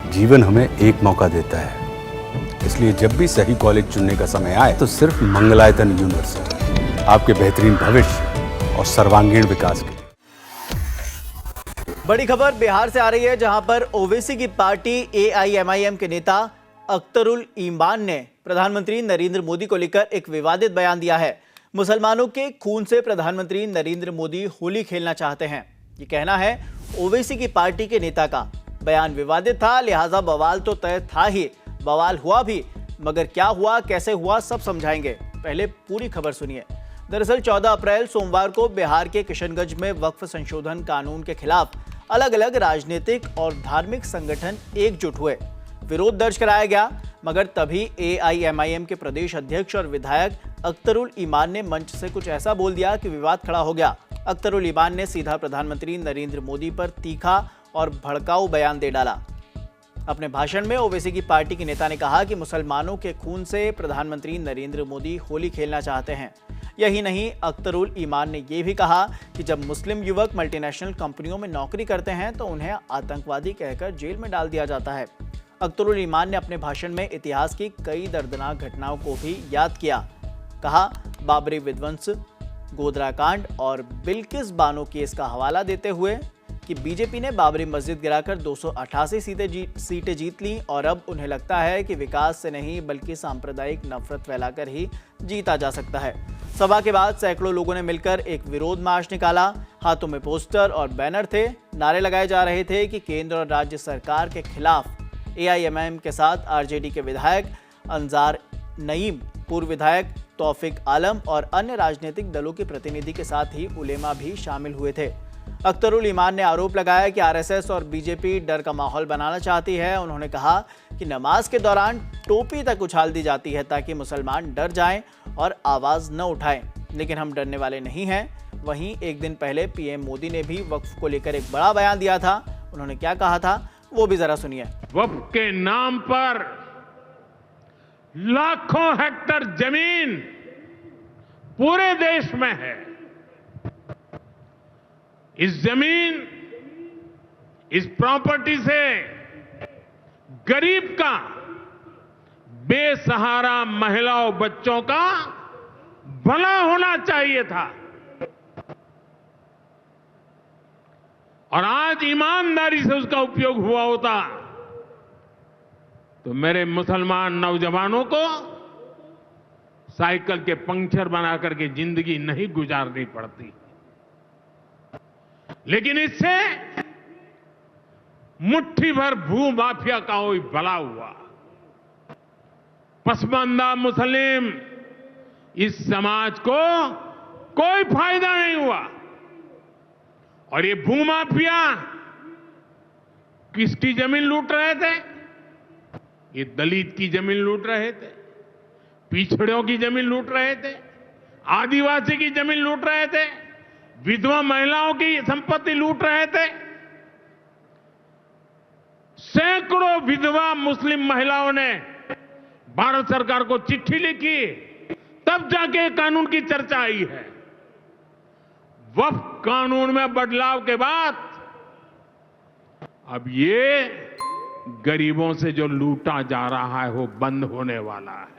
जीवन हमें एक मौका देता है, इसलिए जब भी सही कॉलेज चुनने का समय आए तो सिर्फ मंगलायतन यूनिवर्सिटी आपके बेहतरीन भविष्य और सर्वांगीण विकास के लिए। बड़ी खबर बिहार से आ रही है, जहां पर ओवैसी की पार्टी एआईएमआईएम के नेता अख्तरुल ईमान ने प्रधानमंत्री नरेंद्र मोदी को लेकर एक विवादित बयान दिया है। मुसलमानों के खून से प्रधानमंत्री नरेंद्र मोदी होली खेलना चाहते हैं, ये कहना है ओवैसी की पार्टी के नेता का। बयान विवादित था, लिहाजा बवाल तो तय था ही, बवाल हुआ भी, मगर क्या हुआ, कैसे हुआ, सब समझाएंगे। पहले पूरी खबर सुनिए। दरअसल 14 अप्रैल सोमवार को बिहार के किशनगंज में वक्फ संशोधन कानून के खिलाफ अलग अलग राजनीतिक और धार्मिक संगठन एकजुट हुए। विरोध दर्ज कराया गया, मगर तभी एआईएमआईएम के प्रदेश अध्यक्ष और विधायक अख्तरुल ईमान ने मंच से कुछ ऐसा बोल दिया कि विवाद खड़ा हो गया। अख्तरुल ईमान ने सीधा प्रधानमंत्री नरेंद्र मोदी पर तीखा और भड़काऊ बयान दे डाला। अपने भाषण में ओवैसी की पार्टी के नेता ने कहा कि मुसलमानों के खून से प्रधानमंत्री नरेंद्र मोदी होली खेलना चाहते हैं। यही नहीं, अख्तरुल ईमान ने यह भी कहा कि जब मुस्लिम युवक मल्टीनेशनल कंपनियों में नौकरी करते हैं तो उन्हें आतंकवादी कहकर जेल में डाल दिया जाता है। अख्तरुल ईमान ने अपने भाषण में इतिहास की कई दर्दनाक घटनाओं को भी याद किया। कहा, बाबरी विध्वंस, गोधरा कांड और बिल्किस बानो केस का हवाला देते हुए कि बीजेपी ने बाबरी मस्जिद गिराकर 288 सीटें जीत ली और अब उन्हें लगता है कि विकास से नहीं बल्कि सांप्रदायिक नफरत फैलाकर ही जीता जा सकता है। सभा के बाद सैकड़ों लोगों ने मिलकर एक विरोध मार्च निकाला। हाथों में पोस्टर और बैनर थे। नारे लगाए जा रहे थे कि केंद्र और राज्य सरकार के खिलाफ। एआईएमआईएम के साथ आरजेडी के विधायक अंजार नईम, पूर्व विधायक तौफिक आलम और अन्य राजनीतिक दलों के प्रतिनिधि के साथ ही उलेमा भी शामिल हुए थे। अख्तरुल ईमान ने आरोप लगाया कि आरएसएस और बीजेपी डर का माहौल बनाना चाहती है। उन्होंने कहा कि नमाज के दौरान टोपी तक उछाल दी जाती है ताकि मुसलमान डर जाएं और आवाज न उठाएं, लेकिन हम डरने वाले नहीं हैं। वहीं एक दिन पहले पीएम मोदी ने भी वक्फ को लेकर एक बड़ा बयान दिया था। उन्होंने क्या कहा था, वो भी जरा सुनिए। वक्फ के नाम पर लाखों हेक्टेयर जमीन पूरे देश में है। इस जमीन, इस प्रॉपर्टी से गरीब का, बेसहारा महिलाओं बच्चों का भला होना चाहिए था। और आज ईमानदारी से उसका उपयोग हुआ होता तो मेरे मुसलमान नौजवानों को साइकिल के पंक्चर बना करके जिंदगी नहीं गुजारनी पड़ती। लेकिन इससे मुट्ठी भर भू माफिया का कोई भला हुआ। पसमानदा मुस्लिम इस समाज को कोई फायदा नहीं हुआ। और ये भूमाफिया किसकी जमीन लूट रहे थे? ये दलित की जमीन लूट रहे थे, पिछड़ों की जमीन लूट रहे थे, आदिवासी की जमीन लूट रहे थे, विधवा महिलाओं की संपत्ति लूट रहे थे। सैकड़ों विधवा मुस्लिम महिलाओं ने भारत सरकार को चिट्ठी लिखी, तब जाके कानून की चर्चा आई है। वक्फ कानून में बदलाव के बाद अब ये गरीबों से जो लूटा जा रहा है वो बंद होने वाला है।